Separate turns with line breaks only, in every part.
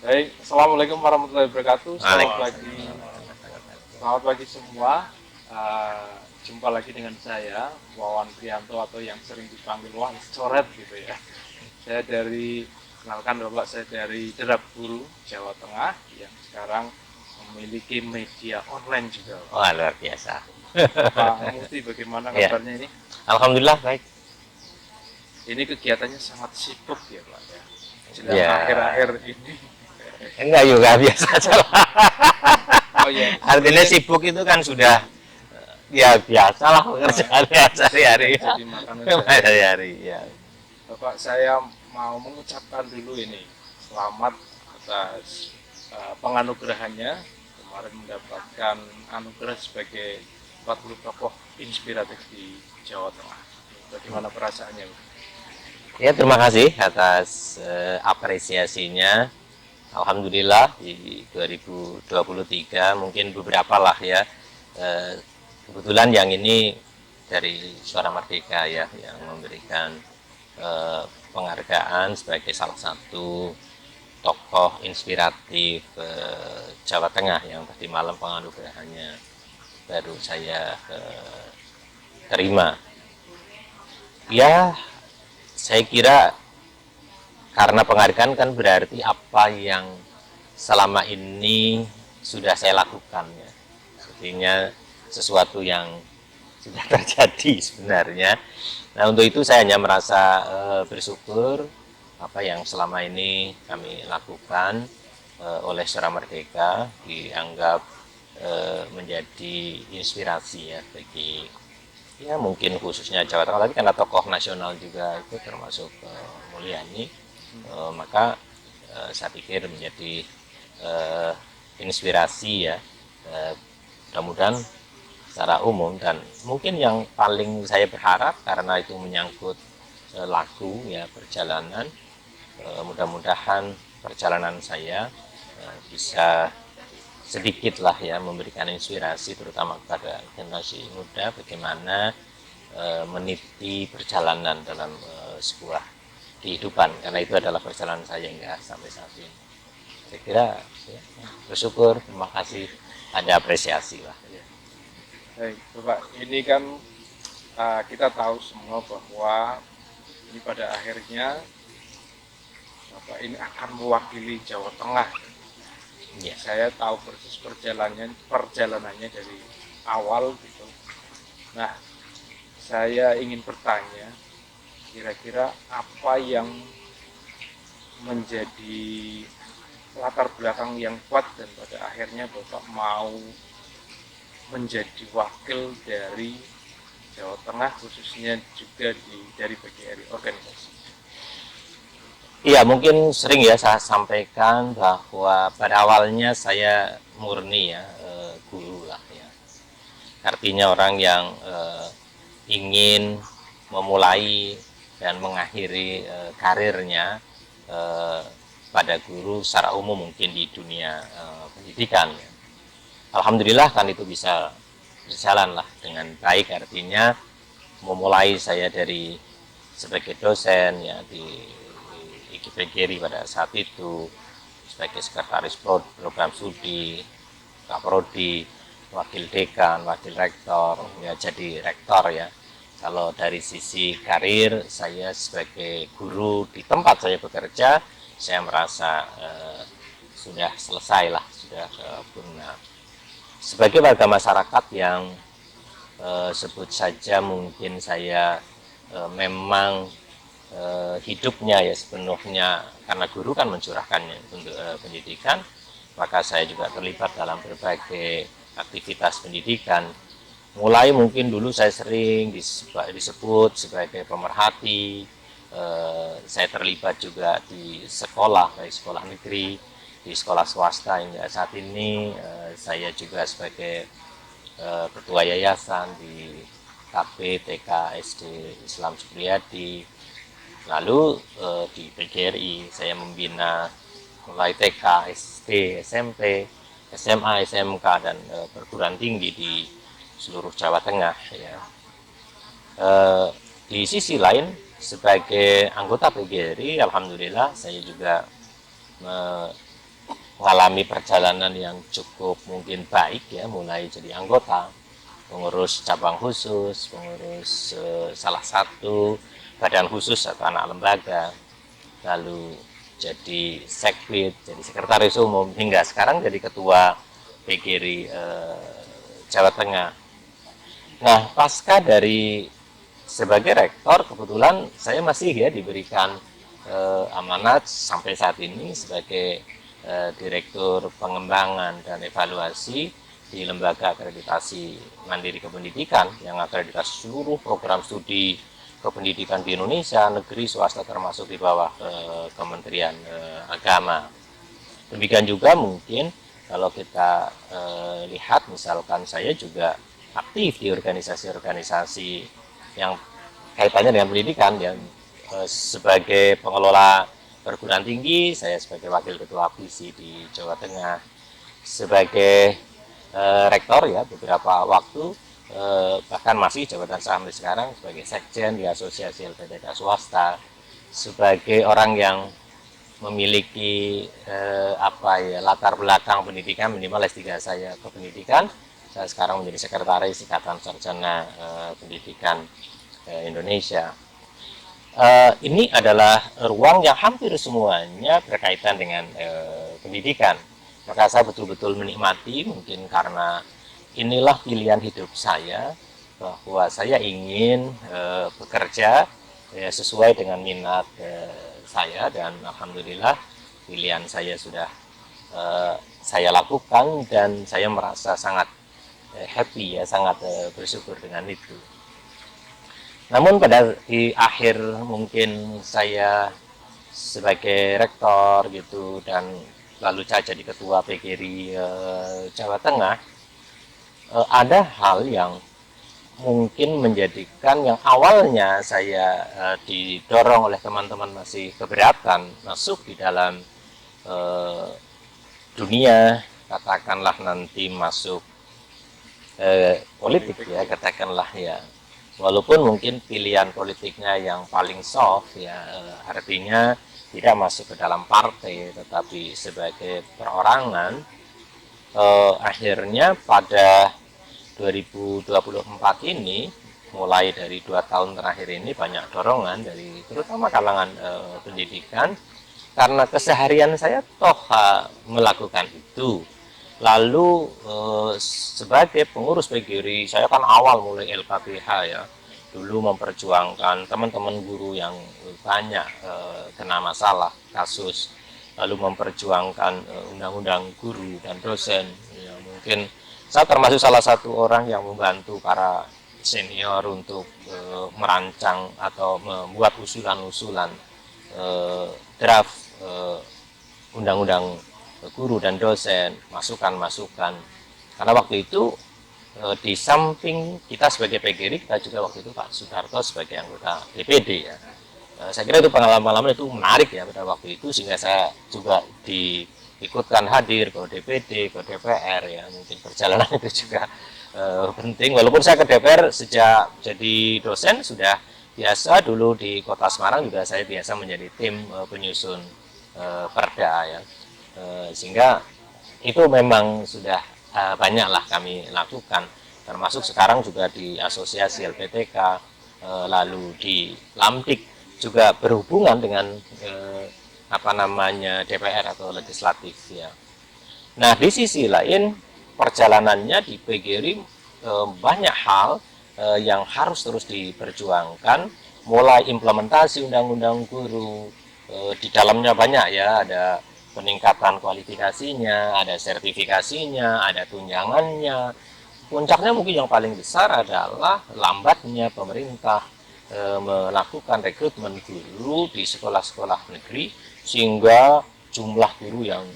Baik, Assalamualaikum warahmatullahi wabarakatuh.
Waalaikumsalam.
Selamat pagi semua. Jumpa lagi dengan saya, Wawan Prianto atau yang sering dipanggil Wan Coret gitu ya. Saya dari, kenalkan Bapak, saya dari Derap Guru, Jawa Tengah, yang sekarang memiliki media online juga.
Wah, luar biasa.
Bapak Muti, bagaimana
Ya,
kabarnya ini?
alhamdulillah baik.
Ini kegiatannya sangat sibuk ya Pak ya. Jelang
Ya,
akhir-akhir ini.
enggak juga biasa aja lah.
Oh ya,
Artinya
sebelumnya
sibuk itu kan sudah ya biasa lah pekerjaan ya
sudah
sehari-hari.
jadi makanan sehari-hari.
Sehari-hari ya.
Bapak, saya mau mengucapkan dulu ini selamat atas penganugerahannya, kemarin mendapatkan anugerah sebagai 40 tokoh inspiratif di Jawa Tengah. Bagaimana perasaannya?
Ya, terima kasih atas apresiasinya. Alhamdulillah di 2023 mungkin beberapa lah ya. Eh, Kebetulan yang ini dari Suara Merdeka ya yang memberikan penghargaan sebagai salah satu tokoh inspiratif Jawa Tengah yang tadi malam penganugerahannya baru saya terima. Ya, saya kira karena penghargaan kan berarti apa yang selama ini sudah saya lakukan ya. Artinya sesuatu yang sudah terjadi sebenarnya. Nah, untuk itu saya hanya merasa bersyukur apa yang selama ini kami lakukan oleh Suara Merdeka dianggap menjadi inspirasi ya bagi ya mungkin khususnya Jawa Tengah, tapi karena tokoh nasional juga itu termasuk Mulyani, maka saya pikir menjadi uh, inspirasi ya, mudah-mudahan secara umum. Dan mungkin yang paling saya berharap karena itu menyangkut lagu ya perjalanan, mudah-mudahan perjalanan saya bisa sedikit lah ya memberikan inspirasi terutama kepada generasi muda bagaimana meniti perjalanan dalam sebuah kehidupan, karena itu adalah perjalanan saya hingga sampai saat ini. Saya kira ya, bersyukur, terima kasih, ada apresiasi lah.
Baik, Bapak, ini kan kita tahu semua bahwa ini pada akhirnya Bapak ini akan mewakili Jawa Tengah.
Ya.
Saya tahu persis perjalanannya dari awal gitu. Nah, saya ingin bertanya, kira-kira apa yang menjadi latar belakang yang kuat dan pada akhirnya Bapak mau menjadi wakil dari Jawa Tengah, khususnya juga dari BGRI organisasi.
Iya, mungkin sering ya saya sampaikan bahwa pada awalnya saya murni ya guru lah ya. Artinya orang yang ingin memulai dan mengakhiri karirnya eh, pada guru secara umum mungkin di dunia pendidikan. Alhamdulillah kan itu bisa berjalan lah dengan baik, artinya memulai saya dari sebagai dosen ya di IKPGRI pada saat itu sebagai sekretaris program studi, kaprodi, wakil dekan, wakil rektor, ya jadi rektor ya. Kalau dari sisi karir, saya sebagai guru di tempat saya bekerja, saya merasa sudah selesai lah, sudah sempurna. Sebagai warga masyarakat yang sebut saja mungkin saya memang hidupnya ya sepenuhnya karena guru kan mencurahkannya untuk pendidikan, maka saya juga terlibat dalam berbagai aktivitas pendidikan. Mulai mungkin dulu saya sering disebut sebagai pemerhati, saya terlibat juga di sekolah, baik sekolah negeri, di sekolah swasta hingga saat ini saya juga sebagai ketua yayasan di KP TK SD Islam Supriyadi. Lalu di PGRI saya membina mulai TK, SD, SMP, SMA, SMK dan perguruan tinggi di seluruh Jawa Tengah ya. Di sisi lain sebagai anggota PGRI, alhamdulillah saya juga mengalami perjalanan yang cukup mungkin baik ya, mulai jadi anggota, pengurus cabang khusus, pengurus salah satu badan khusus atau anak lembaga, lalu jadi sekbid, jadi sekretaris umum, hingga sekarang jadi ketua PGRI Jawa Tengah. Nah, pasca dari sebagai rektor, kebetulan saya masih ya diberikan amanat sampai saat ini sebagai direktur pengembangan dan evaluasi di Lembaga Akreditasi Mandiri Kependidikan yang akreditasi seluruh program studi kependidikan di Indonesia, negeri, swasta, termasuk di bawah Kementerian Agama. Demikian juga mungkin kalau kita lihat, misalkan saya juga aktif di organisasi-organisasi yang kaitannya dengan pendidikan, yang sebagai pengelola perguruan tinggi, saya sebagai wakil ketua visi di Jawa Tengah, sebagai rektor ya beberapa waktu, bahkan masih jabatan sampai sekarang sebagai sekjen di Asosiasi LPDK Swasta, sebagai orang yang memiliki latar belakang pendidikan, minimal S3 saya ke pendidikan. Saya sekarang menjadi sekretaris Ikatan Sarjana Pendidikan Indonesia. Ini adalah ruang yang hampir semuanya berkaitan dengan pendidikan. Maka saya betul-betul menikmati, mungkin karena inilah pilihan hidup saya, bahwa saya ingin bekerja sesuai dengan minat saya, dan alhamdulillah pilihan saya sudah saya lakukan, dan saya merasa sangat happy ya, sangat bersyukur dengan itu. Namun di akhir mungkin saya sebagai rektor gitu, dan lalu saya jadi ketua PGRI Jawa Tengah, ada hal yang mungkin menjadikan, yang awalnya saya didorong oleh teman-teman masih keberatan masuk di dalam dunia, katakanlah nanti masuk politik ya, katakanlah ya, walaupun mungkin pilihan politiknya yang paling soft ya, artinya tidak masuk ke dalam partai tetapi sebagai perorangan. Akhirnya pada 2024 ini, mulai dari 2 tahun terakhir ini, banyak dorongan dari terutama kalangan pendidikan, karena keseharian saya toh melakukan itu. Lalu sebagai pengurus PGRI, saya kan awal mulai LKPH ya, dulu memperjuangkan teman-teman guru yang banyak kena masalah kasus, lalu memperjuangkan undang-undang guru dan dosen ya, mungkin saya termasuk salah satu orang yang membantu para senior untuk merancang atau membuat usulan-usulan draft undang-undang guru dan dosen, masukan-masukan. Karena waktu itu di samping kita sebagai PGRI, kita juga waktu itu Pak Soeharto sebagai anggota DPD ya. Saya kira itu pengalaman-pengalaman itu menarik ya pada waktu itu, sehingga saya juga ikutkan hadir ke DPD, ke DPR ya, mungkin perjalanan itu juga penting. Walaupun saya ke DPR sejak jadi dosen sudah biasa, dulu di Kota Semarang juga saya biasa menjadi tim penyusun perda ya, sehingga itu memang sudah banyaklah kami lakukan, termasuk sekarang juga di Asosiasi LPTK, lalu di Lamdik juga berhubungan dengan DPR atau legislatif ya. Nah, di sisi lain perjalanannya di PGRI banyak hal yang harus terus diperjuangkan, mulai implementasi undang-undang guru, di dalamnya banyak ya, ada peningkatan kualifikasinya, ada sertifikasinya, ada tunjangannya. Puncaknya mungkin yang paling besar adalah lambatnya pemerintah melakukan rekrutmen guru di sekolah-sekolah negeri, sehingga jumlah guru yang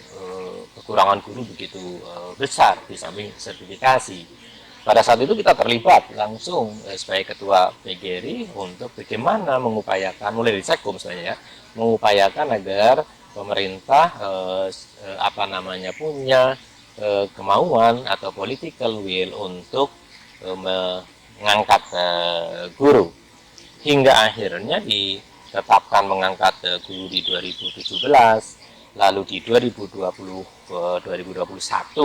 kekurangan guru begitu besar di samping sertifikasi. Pada saat itu kita terlibat langsung sebagai ketua PGRI untuk bagaimana mengupayakan, mulai dari Sekum sebenarnya, mengupayakan agar pemerintah punya kemauan atau political will untuk mengangkat guru, hingga akhirnya ditetapkan mengangkat guru di 2017, lalu di 2021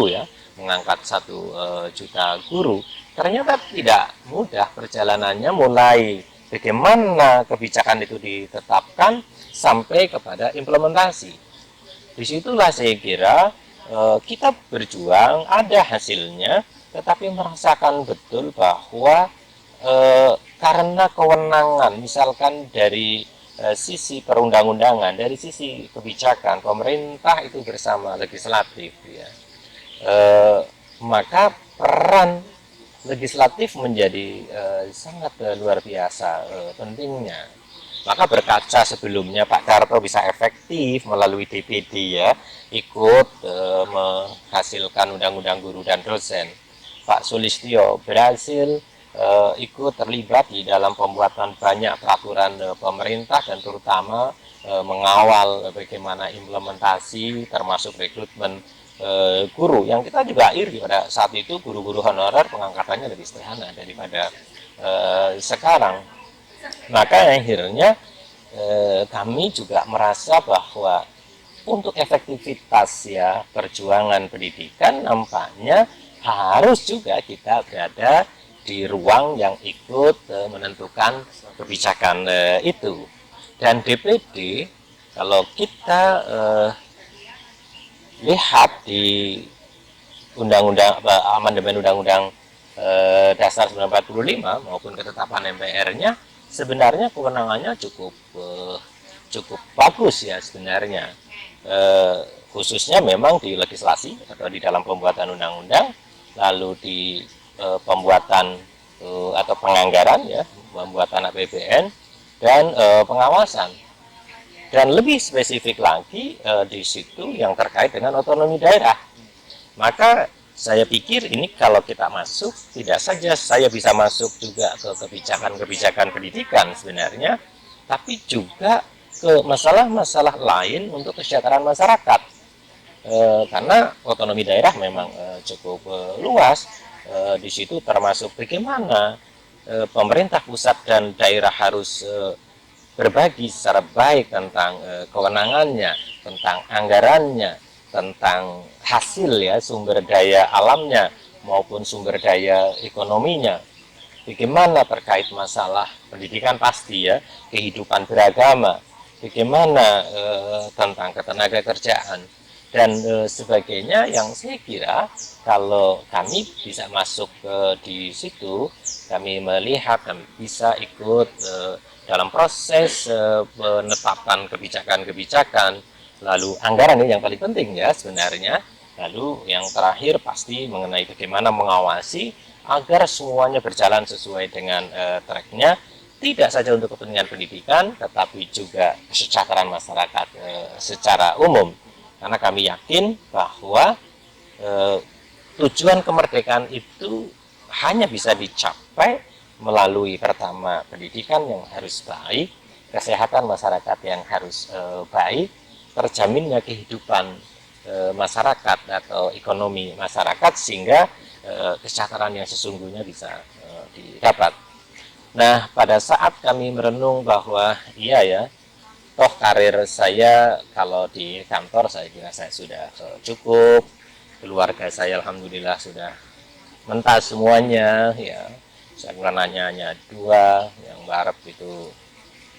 ya mengangkat 1 juta guru. Ternyata tidak mudah perjalanannya, mulai bagaimana kebijakan itu ditetapkan sampai kepada implementasi. Disitulah saya kira kita berjuang, ada hasilnya, tetapi merasakan betul bahwa karena kewenangan, misalkan dari sisi perundang-undangan, dari sisi kebijakan, pemerintah itu bersama legislatif, ya, maka peran legislatif menjadi sangat luar biasa pentingnya. Maka berkaca sebelumnya Pak Karto bisa efektif melalui DPD ya, ikut menghasilkan undang-undang guru dan dosen. Pak Sulistyo berhasil ikut terlibat di dalam pembuatan banyak peraturan pemerintah dan terutama mengawal bagaimana implementasi termasuk rekrutmen guru, yang kita juga iri pada saat itu guru-guru honorer pengangkatannya lebih sederhana daripada sekarang. Maka akhirnya kami juga merasa bahwa untuk efektivitas ya perjuangan pendidikan nampaknya harus juga kita berada di ruang yang ikut menentukan kebijakan itu. Dan DPD kalau kita lihat di undang-undang amandemen undang-undang dasar 1945 maupun ketetapan MPR-nya, sebenarnya kewenangannya cukup bagus ya sebenarnya, khususnya memang di legislasi atau di dalam pembuatan undang-undang, lalu di pembuatan atau penganggaran ya, pembuatan APBN dan pengawasan. Dan lebih spesifik lagi di situ yang terkait dengan otonomi daerah. Maka saya pikir ini kalau kita masuk, tidak saja saya bisa masuk juga ke kebijakan-kebijakan pendidikan sebenarnya, tapi juga ke masalah-masalah lain untuk kesejahteraan masyarakat. Karena otonomi daerah memang cukup luas, di situ termasuk bagaimana pemerintah pusat dan daerah harus berbagi secara baik tentang kewenangannya, tentang anggarannya, tentang hasil ya sumber daya alamnya maupun sumber daya ekonominya. Bagaimana terkait masalah pendidikan pasti ya, kehidupan beragama, bagaimana tentang ketenaga kerjaan dan sebagainya, yang saya kira kalau kami bisa masuk di situ, kami melihat kami bisa ikut dalam proses penetapan kebijakan-kebijakan, lalu anggaran ini yang paling penting ya sebenarnya, lalu yang terakhir pasti mengenai bagaimana mengawasi agar semuanya berjalan sesuai dengan tracknya, tidak saja untuk kepentingan pendidikan, tetapi juga kesejahteraan masyarakat secara umum. Karena kami yakin bahwa tujuan kemerdekaan itu hanya bisa dicapai melalui pertama pendidikan yang harus baik, kesehatan masyarakat yang harus baik, terjaminnya kehidupan masyarakat atau ekonomi masyarakat sehingga kesejahteraan yang sesungguhnya bisa didapat. Nah, pada saat kami merenung bahwa iya ya, toh karir saya kalau di kantor saya kira saya sudah cukup, keluarga saya alhamdulillah sudah mentas semuanya ya. Saya anaknya hanya 2, yang Mbak Arep itu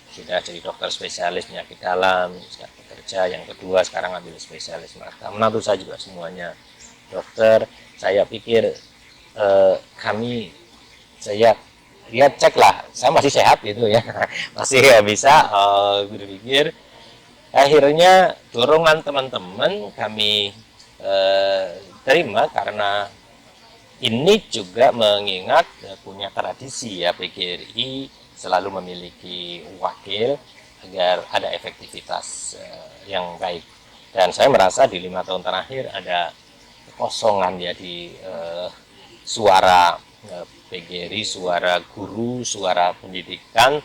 sudah jadi dokter spesialis penyakit dalam, sudah bekerja, yang kedua sekarang ambil spesialis mata. Menantu saya juga semuanya dokter. Saya pikir saya lihat cek lah, saya masih sehat gitu ya, masih bisa berpikir. Akhirnya dorongan teman-teman kami terima karena ini juga mengingat punya tradisi ya, PGRI selalu memiliki wakil agar ada efektivitas yang baik. Dan saya merasa di 5 tahun terakhir ada kekosongan ya di suara PGRI, suara guru, suara pendidikan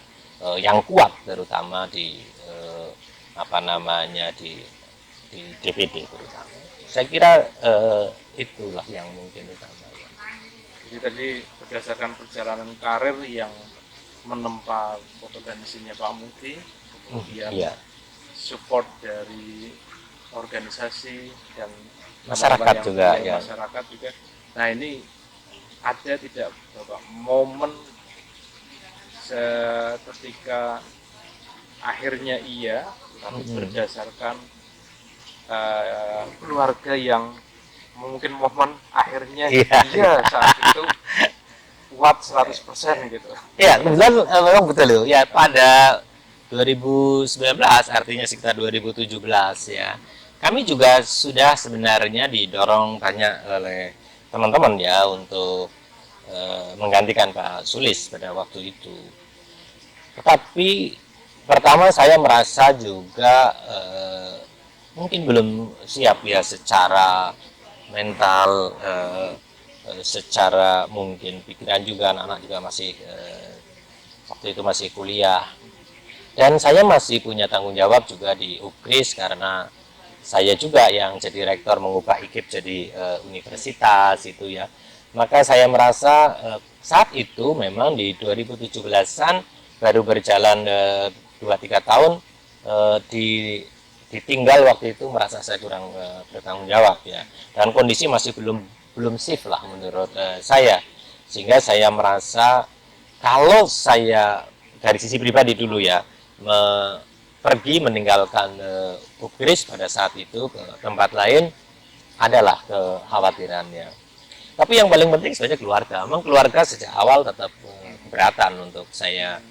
yang kuat, terutama di di DPD terutama. Saya kira itulah yang mungkin utama.
Jadi tadi berdasarkan perjalanan karir yang menempa kompetensinya Pak Muti, kemudian support dari organisasi dan
Masyarakat
yang
juga ya.
masyarakat juga. Nah ini ada tidak Bapak momen ketika akhirnya iya, tapi berdasarkan keluarga yang mungkin momen akhirnya iya saat itu kuat 100% gitu.
Ya, kebetulan memang betul loh. Ya, pada 2019 artinya sekitar 2017 ya. Kami juga sudah sebenarnya didorong banyak oleh teman-teman ya untuk menggantikan Pak Sulis pada waktu itu. Tetapi pertama saya merasa juga mungkin belum siap ya secara mental, secara mungkin pikiran juga, anak-anak juga masih waktu itu masih kuliah, dan saya masih punya tanggung jawab juga di UKRIS karena saya juga yang jadi rektor mengubah IKIP jadi universitas itu ya. Maka saya merasa saat itu memang di 2017-an baru berjalan 2-3 tahun, ditinggal waktu itu merasa saya kurang bertanggung jawab ya, dan kondisi masih belum safe lah menurut saya, sehingga saya merasa kalau saya dari sisi pribadi dulu ya pergi meninggalkan UKRIS pada saat itu ke tempat lain adalah kekhawatirannya. Tapi yang paling penting sebenarnya keluarga. Memang keluarga sejak awal tetap keberatan untuk saya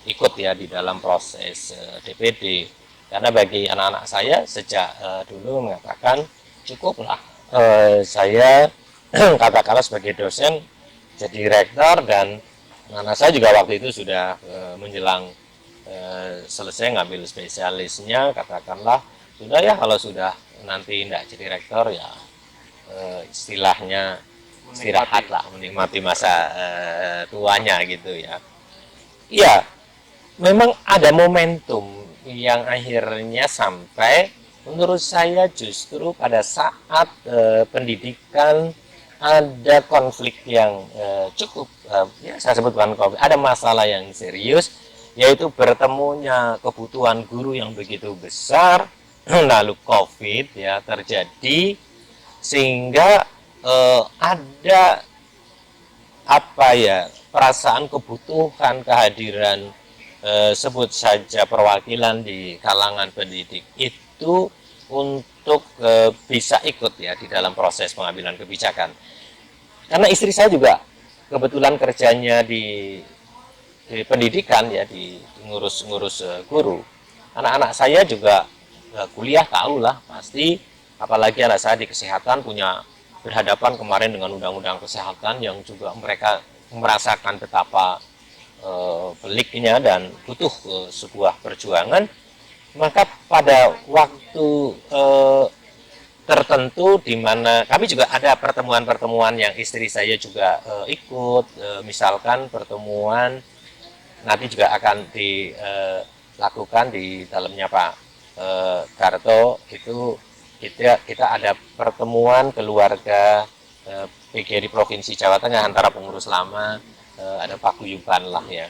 ikut ya di dalam proses DPD, karena bagi anak-anak saya sejak dulu mengatakan cukuplah saya katakanlah sebagai dosen jadi rektor, dan anak saya juga waktu itu sudah menjelang selesai ngambil spesialisnya, katakanlah sudah ya, kalau sudah nanti tidak jadi rektor ya istilahnya istirahat lah, menikmati masa tuanya gitu ya. Iya, memang ada momentum yang akhirnya sampai menurut saya justru pada saat pendidikan ada konflik yang cukup ya saya sebutkan konflik, ada masalah yang serius, yaitu bertemunya kebutuhan guru yang begitu besar lalu COVID ya terjadi, sehingga ada apa ya, perasaan kebutuhan kehadiran sebut saja perwakilan di kalangan pendidik itu untuk bisa ikut ya di dalam proses pengambilan kebijakan. Karena istri saya juga kebetulan kerjanya di pendidikan ya, di ngurus guru. Anak-anak saya juga kuliah, tahu lah pasti, apalagi anak saya di kesehatan punya berhadapan kemarin dengan undang-undang kesehatan yang juga mereka merasakan betapa peliknya dan butuh sebuah perjuangan. Maka pada waktu tertentu di mana kami juga ada pertemuan-pertemuan yang istri saya juga ikut, misalkan pertemuan nanti juga akan dilakukan di dalamnya Pak Darto, itu kita ada pertemuan keluarga PGRI Provinsi Jawa Tengah antara pengurus lama, ada paguyuban lah ya.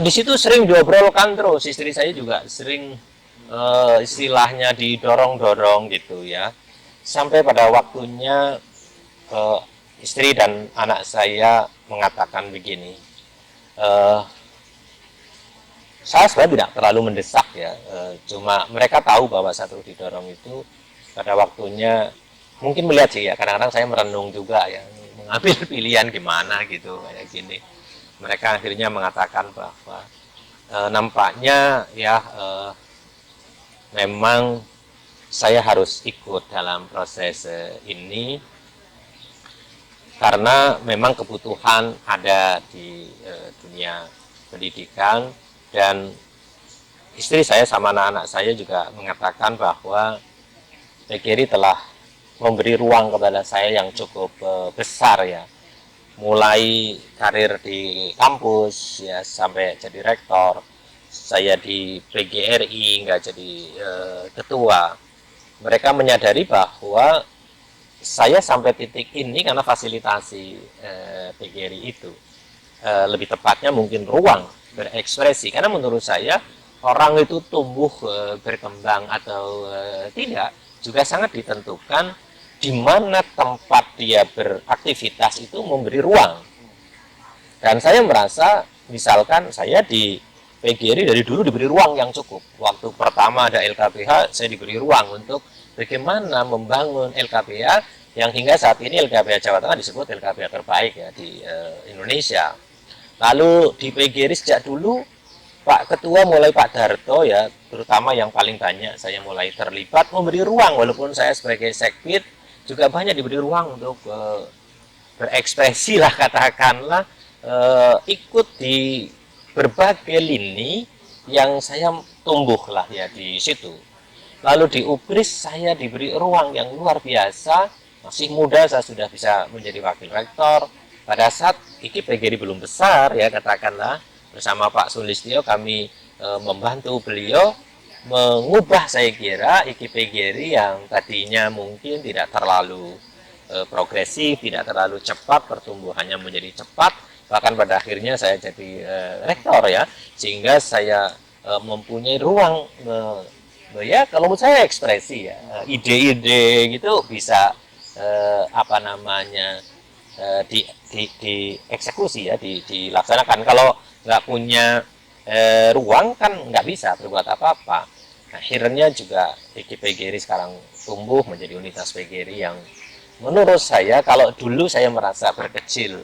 Di situ sering diobrolkan terus, istri saya juga sering istilahnya didorong-dorong gitu ya, sampai pada waktunya istri dan anak saya mengatakan begini, saya sebenarnya tidak terlalu mendesak ya, cuma mereka tahu bahwa saya terus didorong itu pada waktunya mungkin melihat sih ya, kadang-kadang saya merenung juga ya, mengambil pilihan gimana gitu kayak gini. Mereka akhirnya mengatakan bahwa nampaknya ya memang saya harus ikut dalam proses ini karena memang kebutuhan ada di dunia pendidikan, dan istri saya sama anak-anak saya juga mengatakan bahwa PGRI telah memberi ruang kepada saya yang cukup besar ya, mulai karir di kampus ya sampai jadi rektor, saya di PGRI nggak jadi ketua. Mereka menyadari bahwa saya sampai titik ini karena fasilitasi PGRI itu, lebih tepatnya mungkin ruang berekspresi, karena menurut saya orang itu tumbuh berkembang atau tidak juga sangat ditentukan di mana tempat dia beraktivitas itu memberi ruang. Dan saya merasa, misalkan saya di PGRI dari dulu diberi ruang yang cukup. Waktu pertama ada LKPH, saya diberi ruang untuk bagaimana membangun LKPH yang hingga saat ini LKPH Jawa Tengah disebut LKPH terbaik ya di Indonesia. Lalu di PGRI sejak dulu Pak Ketua mulai Pak Darto ya, terutama yang paling banyak saya mulai terlibat memberi ruang, walaupun saya sebagai sekbid juga banyak diberi ruang untuk berekspresi lah katakanlah, ikut di berbagai lini yang saya tumbuh lah ya di situ. Lalu di UBRIS saya diberi ruang yang luar biasa, masih muda saya sudah bisa menjadi wakil rektor. Pada saat IKI PGRI belum besar ya katakanlah, bersama Pak Sulistyo kami membantu beliau mengubah saya kira IKI PGRI yang tadinya mungkin tidak terlalu progresif, tidak terlalu cepat, pertumbuhannya menjadi cepat, bahkan pada akhirnya saya jadi rektor ya, sehingga saya mempunyai ruang ya kalau menurut saya ekspresi ya, ide-ide gitu bisa apa namanya dieksekusi ya, dilaksanakan. Kalau nggak punya ruang kan nggak bisa berbuat apa-apa. Akhirnya juga IKI PGRI sekarang tumbuh menjadi unitas PGRI yang menurut saya, kalau dulu saya merasa berkecil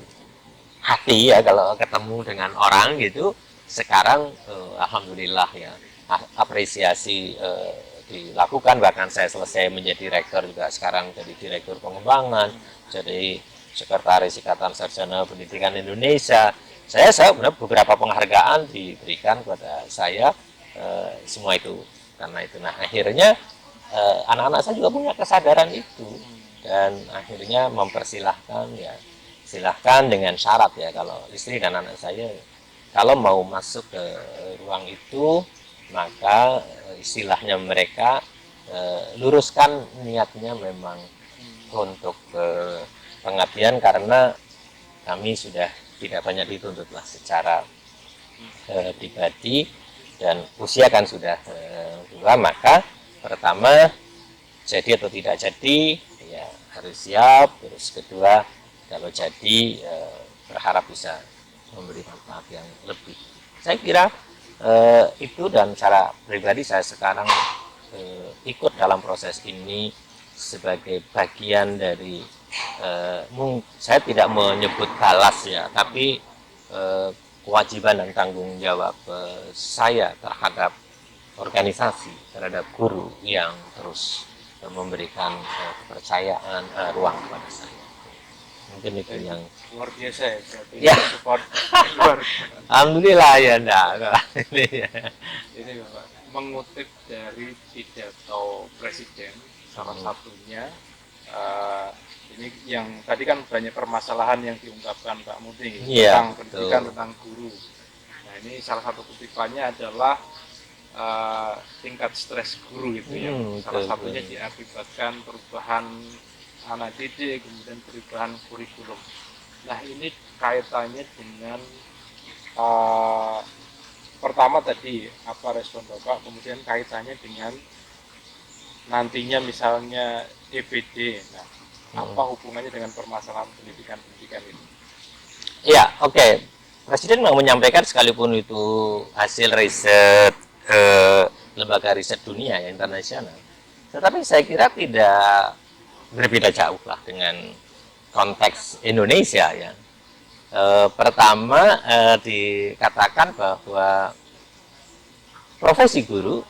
hati ya kalau ketemu dengan orang gitu, sekarang alhamdulillah ya apresiasi dilakukan, bahkan saya selesai menjadi rektor juga sekarang jadi direktur pengembangan, jadi sekretaris Ikatan Sarjana Pendidikan Indonesia. Saya beberapa penghargaan diberikan kepada saya, semua itu karena itu. Nah akhirnya anak-anak saya juga punya kesadaran itu, dan akhirnya mempersilahkan ya, silahkan dengan syarat ya, kalau istri dan anak saya kalau mau masuk ke ruang itu, maka istilahnya mereka luruskan niatnya memang untuk pengabdian, karena kami sudah tidak banyak dituntut lah secara pribadi, dan usia kan sudah tua, maka pertama jadi atau tidak jadi ya harus siap. Terus kedua, kalau jadi berharap bisa memberi manfaat yang lebih. Saya kira itu, dan secara pribadi saya sekarang ikut dalam proses ini sebagai bagian dari saya tidak menyebut balas ya, tapi kewajiban dan tanggung jawab saya terhadap organisasi, terhadap guru yang terus memberikan kepercayaan, ruang kepada saya. Mungkin itu yang
luar biasa ya, berarti
ya.
support luar.
Alhamdulillah ya enggak.
Ini Bapak mengutip dari pidato Presiden salah satunya, ini yang tadi kan banyak permasalahan yang diungkapkan Pak Mudi tentang pendidikan, tentang guru. Nah ini salah satu kutipannya adalah tingkat stres guru gitu ya. Salah satunya diakibatkan perubahan anak didik, kemudian perubahan kurikulum. Nah ini kaitannya dengan pertama tadi apa respon Bapak, kemudian kaitannya dengan nantinya misalnya DPD. Nah, apa hubungannya dengan permasalahan pendidikan ini?
Ya, oke. Presiden mau menyampaikan sekalipun itu hasil riset lembaga riset dunia ya, internasional, tetapi saya kira tidak berbeda jauh lah dengan konteks Indonesia ya. Pertama dikatakan bahwa profesi guru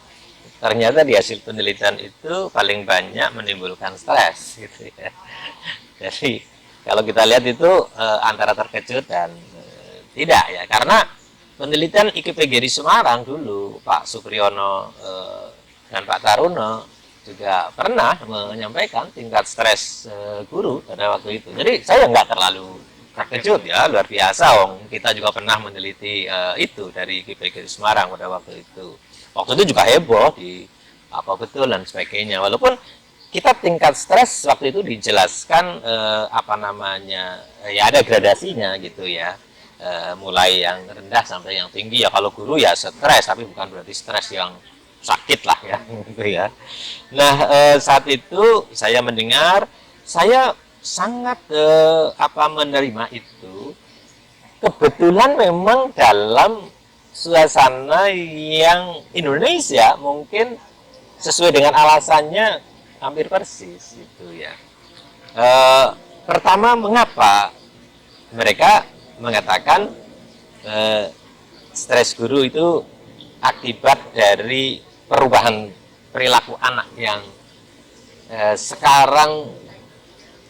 ternyata di hasil penelitian itu paling banyak menimbulkan stres gitu ya. Jadi kalau kita lihat itu antara terkejut dan tidak ya, karena penelitian IKI PGRI Semarang dulu Pak Supriyono dan Pak Taruno juga pernah menyampaikan tingkat stres guru pada waktu itu. Jadi saya nggak terlalu terkejut ya, luar biasa, kita juga pernah meneliti itu dari IKI PGRI Semarang pada waktu itu. Waktu itu juga heboh di apa betul dan sebagainya. Walaupun kita tingkat stres waktu itu dijelaskan apa namanya ya, ada gradasinya gitu ya. mulai yang rendah sampai yang tinggi ya. Kalau guru ya stres, tapi bukan berarti stres yang sakit lah ya, gitu ya. Nah, saat itu saya mendengar, saya sangat menerima itu. Kebetulan memang dalam suasana yang Indonesia mungkin sesuai dengan alasannya hampir persis gitu ya. Pertama, mengapa mereka mengatakan stres guru itu akibat dari perubahan perilaku anak yang sekarang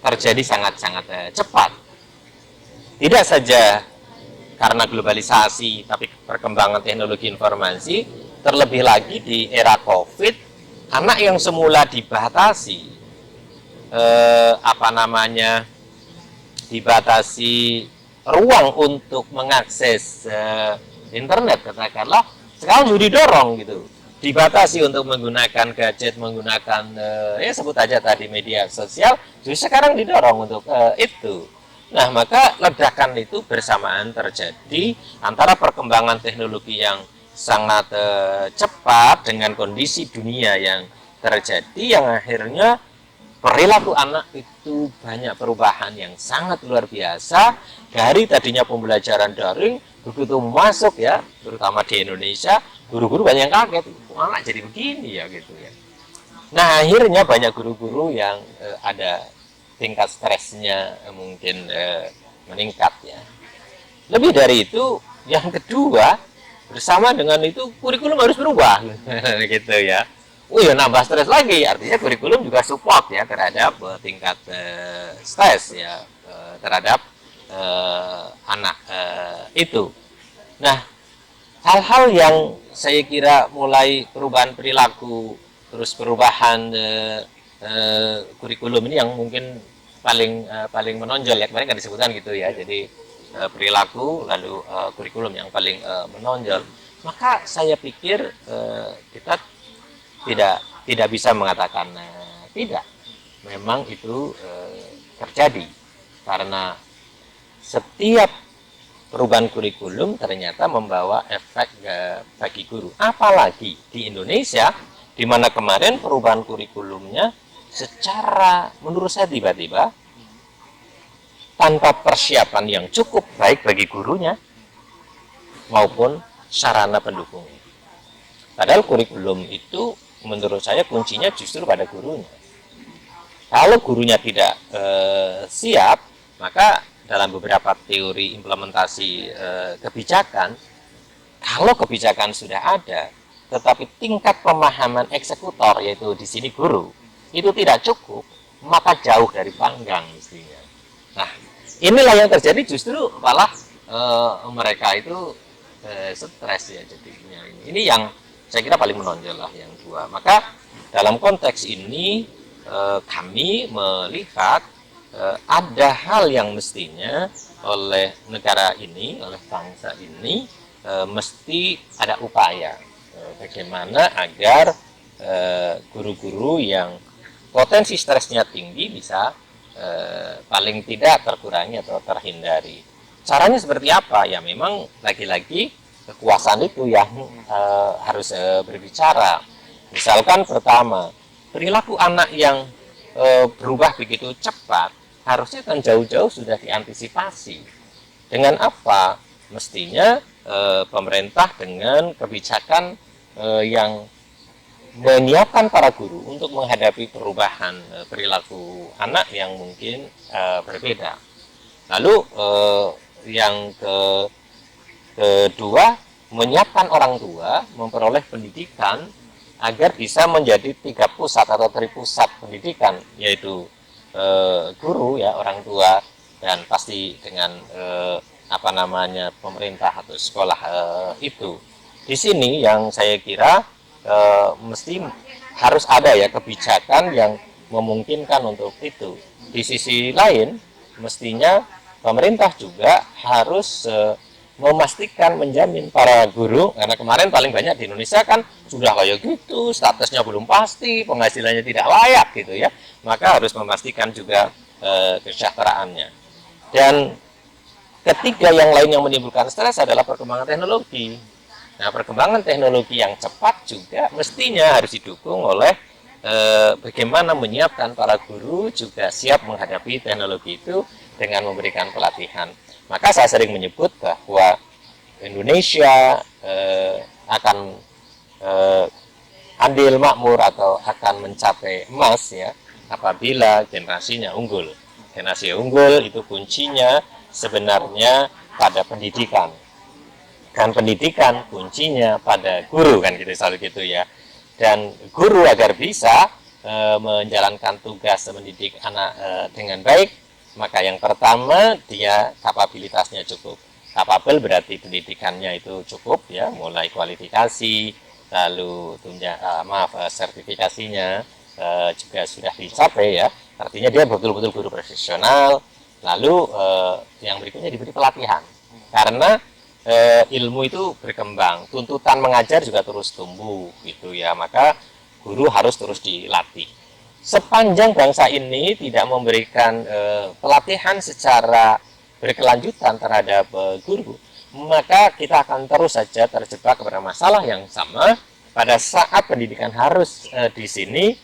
terjadi sangat-sangat cepat. Tidak saja karena globalisasi, tapi perkembangan teknologi informasi, terlebih lagi di era COVID, anak yang semula dibatasi dibatasi ruang untuk mengakses internet, katakanlah, sekarang sudah didorong gitu, dibatasi untuk menggunakan gadget, menggunakan ya sebut aja tadi media sosial, justru sekarang didorong untuk itu. Nah, maka ledakan itu bersamaan terjadi antara perkembangan teknologi yang sangat cepat dengan kondisi dunia yang terjadi, yang akhirnya perilaku anak itu banyak perubahan yang sangat luar biasa. Dari tadinya pembelajaran daring, begitu masuk ya, terutama di Indonesia, guru-guru banyak yang kaget, anak jadi begini ya gitu ya. Nah, akhirnya banyak guru-guru yang ada tingkat stresnya mungkin meningkat ya. Lebih dari itu, yang kedua, bersama dengan itu kurikulum harus berubah gitu ya. Oh ya, nambah stres lagi, artinya kurikulum juga support ya terhadap tingkat stres ya terhadap anak itu. Nah, hal-hal yang saya kira mulai perubahan perilaku, terus perubahan kurikulum ini yang mungkin paling menonjol ya, kemarin kan disebutkan gitu ya. Jadi perilaku lalu kurikulum yang paling menonjol. Maka saya pikir kita tidak bisa mengatakan tidak. Memang itu terjadi karena setiap perubahan kurikulum ternyata membawa efek bagi guru. Apalagi di Indonesia, di mana kemarin perubahan kurikulumnya secara menurut saya tiba-tiba tanpa persiapan yang cukup baik bagi gurunya maupun sarana pendukung. Padahal kurikulum itu menurut saya kuncinya justru pada gurunya. Kalau gurunya tidak siap, maka dalam beberapa teori implementasi kebijakan, kalau kebijakan sudah ada, tetapi tingkat pemahaman eksekutor, yaitu di sini guru, itu tidak cukup, maka jauh dari panggang mestinya. Nah, inilah yang terjadi, justru malah mereka itu stres ya jadinya. Ini yang saya kira paling menonjol lah yang dua. Maka dalam konteks ini kami melihat ada hal yang mestinya oleh negara ini, oleh bangsa ini mesti ada upaya bagaimana agar guru-guru yang potensi stresnya tinggi bisa paling tidak terkurangi atau terhindari. Caranya seperti apa? Ya memang lagi-lagi kekuasaan itu yang harus berbicara. Misalkan pertama, perilaku anak yang berubah begitu cepat harusnya kan jauh-jauh sudah diantisipasi. Dengan apa? Mestinya pemerintah dengan kebijakan yang menyiapkan para guru untuk menghadapi perubahan perilaku anak yang mungkin berbeda. Lalu yang kedua, menyiapkan orang tua memperoleh pendidikan agar bisa menjadi 3 pusat atau tripusat pendidikan, yaitu guru ya, orang tua, dan pasti dengan pemerintah atau sekolah itu. Di sini yang saya kira mesti harus ada ya kebijakan yang memungkinkan untuk itu. Di sisi lain, mestinya pemerintah juga harus memastikan, menjamin para guru, karena kemarin paling banyak di Indonesia kan sudah kayak gitu, statusnya belum pasti, penghasilannya tidak layak gitu ya, maka harus memastikan juga kesejahteraannya. Dan ketiga yang lain yang menimbulkan stres adalah perkembangan teknologi. Nah, perkembangan teknologi yang cepat juga mestinya harus didukung oleh bagaimana menyiapkan para guru juga siap menghadapi teknologi itu dengan memberikan pelatihan. Maka saya sering menyebut bahwa Indonesia akan andil makmur atau akan mencapai emas ya apabila generasinya unggul. Generasi unggul itu kuncinya sebenarnya pada pendidikan. Dan pendidikan kuncinya pada guru kan gitu selalu gitu ya. Dan guru agar bisa menjalankan tugas mendidik anak dengan baik, maka yang pertama dia kapabilitasnya cukup. Kapabel berarti pendidikannya itu cukup ya, mulai kualifikasi, lalu sertifikasinya juga sudah dicapai ya. Artinya dia betul-betul guru profesional. Lalu yang berikutnya diberi pelatihan. Karena ilmu itu berkembang, tuntutan mengajar juga terus tumbuh gitu ya, maka guru harus terus dilatih. Sepanjang bangsa ini tidak memberikan pelatihan secara berkelanjutan terhadap guru, maka kita akan terus saja terjebak kepada masalah yang sama. Pada saat pendidikan harus di sini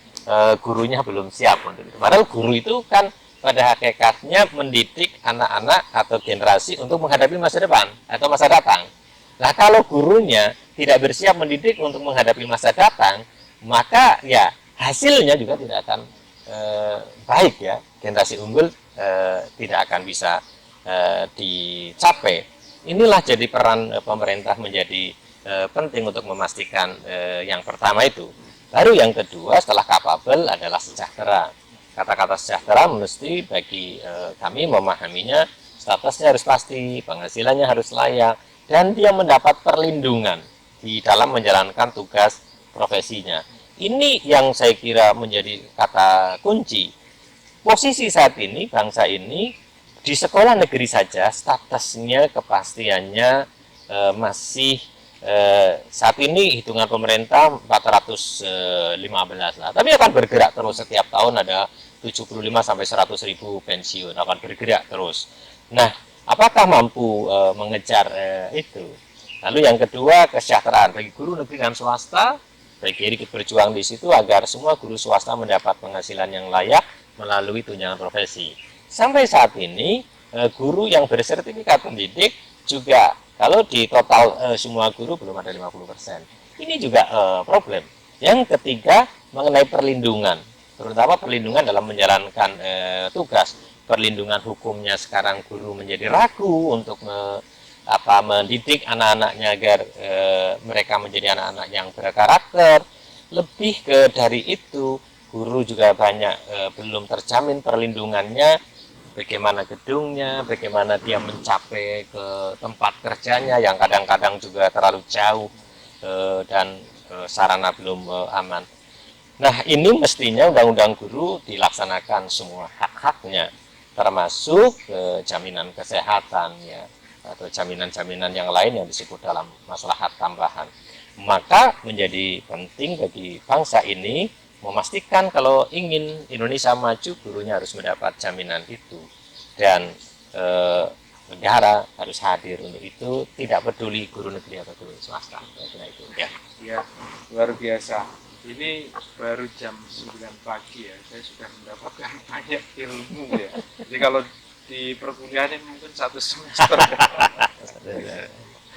gurunya belum siap untuk itu. Padahal guru itu kan pada hakikatnya mendidik anak-anak atau generasi untuk menghadapi masa depan atau masa datang. Nah, kalau gurunya tidak bersiap mendidik untuk menghadapi masa datang, maka ya hasilnya juga tidak akan baik ya. Generasi unggul tidak akan bisa dicapai. Inilah jadi peran pemerintah menjadi penting untuk memastikan yang pertama itu. Baru yang kedua setelah kapabel adalah sejahtera. Kata-kata sejahtera mesti bagi kami memahaminya statusnya harus pasti, penghasilannya harus layak, dan dia mendapat perlindungan di dalam menjalankan tugas profesinya. Ini yang saya kira menjadi kata kunci. Posisi saat ini, bangsa ini, di sekolah negeri saja statusnya, kepastiannya masih saat ini hitungan pemerintah 415 lah. Tapi akan bergerak terus setiap tahun ada 75 sampai 100 ribu pensiun akan bergerak terus. Nah, apakah mampu mengejar itu? Lalu yang kedua, kesejahteraan bagi guru negeri dan swasta. Bagi ikut berjuang di situ agar semua guru swasta mendapat penghasilan yang layak melalui tunjangan profesi. Sampai saat ini guru yang bersertifikat pendidik juga kalau di total semua guru belum ada 50%. Ini juga problem. Yang ketiga mengenai perlindungan, terutama perlindungan dalam menjalankan tugas. Perlindungan hukumnya sekarang guru menjadi ragu untuk mendidik anak-anaknya agar mereka menjadi anak-anak yang berkarakter. Lebih dari itu, guru juga banyak belum terjamin perlindungannya. Bagaimana gedungnya, bagaimana dia mencapai ke tempat kerjanya yang kadang-kadang juga terlalu jauh dan sarana belum aman. Nah, ini mestinya undang-undang guru dilaksanakan semua hak-haknya, termasuk jaminan kesehatan ya, atau jaminan-jaminan yang lain yang disebut dalam masalah hak tambahan. Maka menjadi penting bagi bangsa ini memastikan kalau ingin Indonesia maju, gurunya harus mendapat jaminan itu. Dan negara harus hadir untuk itu, tidak peduli guru negeri atau guru swasta. Itu ya.
Ya, luar biasa. Ini baru jam 9 pagi ya, saya sudah mendapatkan banyak ilmu ya. Jadi kalau di perkuliahan ini mungkin 1 semester.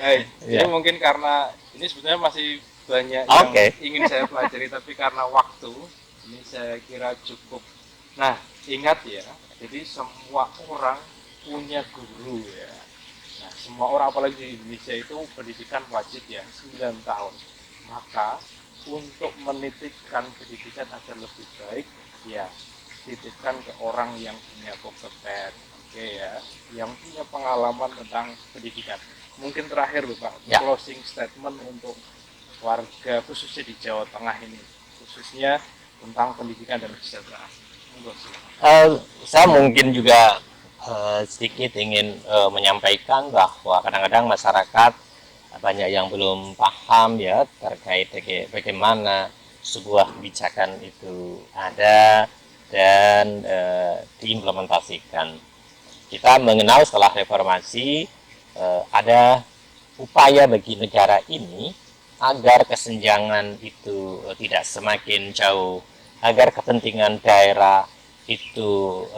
Hey, jadi mungkin karena ini sebenarnya masih banyak yang ingin saya pelajari, tapi karena waktu ini saya kira cukup. Nah, ingat ya, jadi semua orang punya guru ya. Nah, semua orang apalagi di Indonesia itu pendidikan wajib ya, 9 tahun. Maka untuk menitipkan pendidikan agar lebih baik, ya titipkan ke orang yang punya kompeten, oke ya, yang punya pengalaman tentang pendidikan. Mungkin terakhir Pak, closing statement untuk warga khususnya di Jawa Tengah ini, khususnya tentang pendidikan dan kesejahteraan.
Saya mungkin juga sedikit ingin menyampaikan bahwa kadang-kadang masyarakat banyak yang belum paham ya terkait bagaimana sebuah kebijakan itu ada dan diimplementasikan. kita mengenal setelah reformasi ada upaya bagi negara ini agar kesenjangan itu tidak semakin jauh, agar kepentingan daerah itu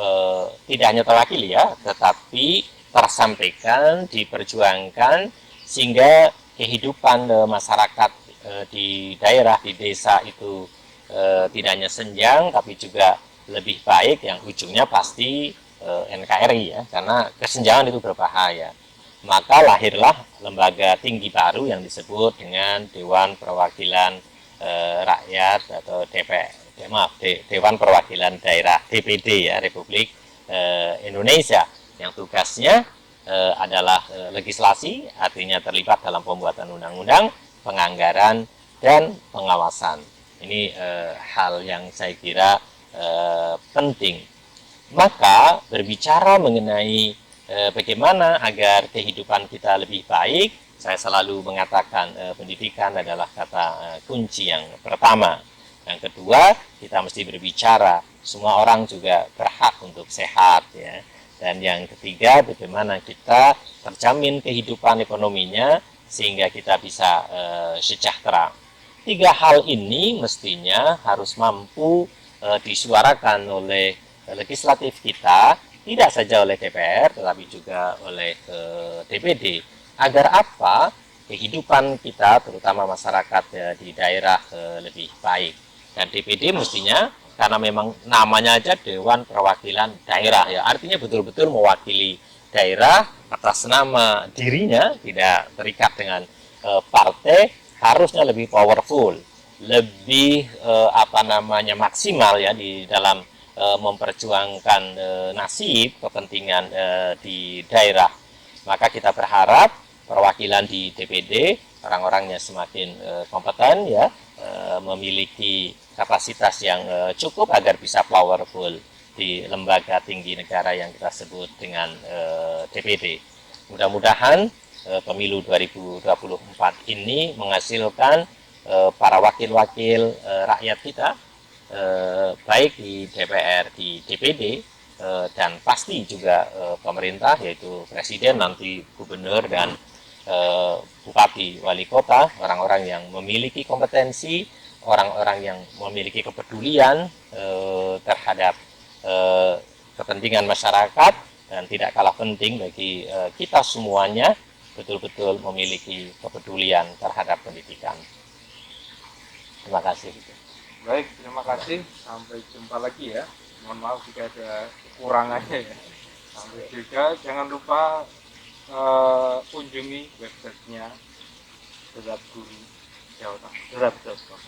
tidak hanya terwakili ya, tetapi tersampaikan, diperjuangkan, sehingga kehidupan masyarakat di daerah, di desa itu tidak hanya senjang, tapi juga lebih baik, yang ujungnya pasti NKRI ya, karena kesenjangan itu berbahaya. Maka lahirlah lembaga tinggi baru yang disebut dengan Dewan Perwakilan Rakyat atau Dewan Perwakilan Daerah DPD ya, Republik Indonesia, yang tugasnya adalah legislasi, artinya terlibat dalam pembuatan undang-undang, penganggaran, dan pengawasan. Ini hal yang saya kira penting. Maka berbicara mengenai bagaimana agar kehidupan kita lebih baik, saya selalu mengatakan pendidikan adalah kata kunci yang pertama. Yang kedua, kita mesti berbicara semua orang juga berhak untuk sehat ya. Dan yang ketiga, bagaimana kita terjamin kehidupan ekonominya sehingga kita bisa sejahtera. Tiga hal ini mestinya harus mampu disuarakan oleh legislatif kita, tidak saja oleh DPR, tetapi juga oleh DPD. Agar apa? Kehidupan kita, terutama masyarakat di daerah lebih baik. Dan DPD mestinya, karena memang namanya aja Dewan Perwakilan Daerah, ya artinya betul-betul mewakili daerah atas nama dirinya, tidak terikat dengan partai, harusnya lebih powerful, lebih maksimal ya di dalam memperjuangkan nasib kepentingan di daerah. Maka kita berharap perwakilan di DPD orang-orangnya semakin kompeten ya, memiliki kapasitas yang cukup agar bisa powerful di lembaga tinggi negara yang kita sebut dengan DPD. Mudah-mudahan pemilu 2024 ini menghasilkan para wakil-wakil rakyat kita, baik di DPR, di DPD, dan pasti juga pemerintah, yaitu presiden, nanti gubernur, dan bupati, wali kota, orang-orang yang memiliki kompetensi, orang-orang yang memiliki kepedulian terhadap kepentingan masyarakat, dan tidak kalah penting bagi kita semuanya betul-betul memiliki kepedulian terhadap pendidikan. Terima kasih.
Baik, terima kasih. Sampai jumpa lagi ya. Mohon maaf jika ada kekurangannya ya. Sampai juga, jangan lupa kunjungi websitenya Derap Guru Jawa Tengah. Derap.com.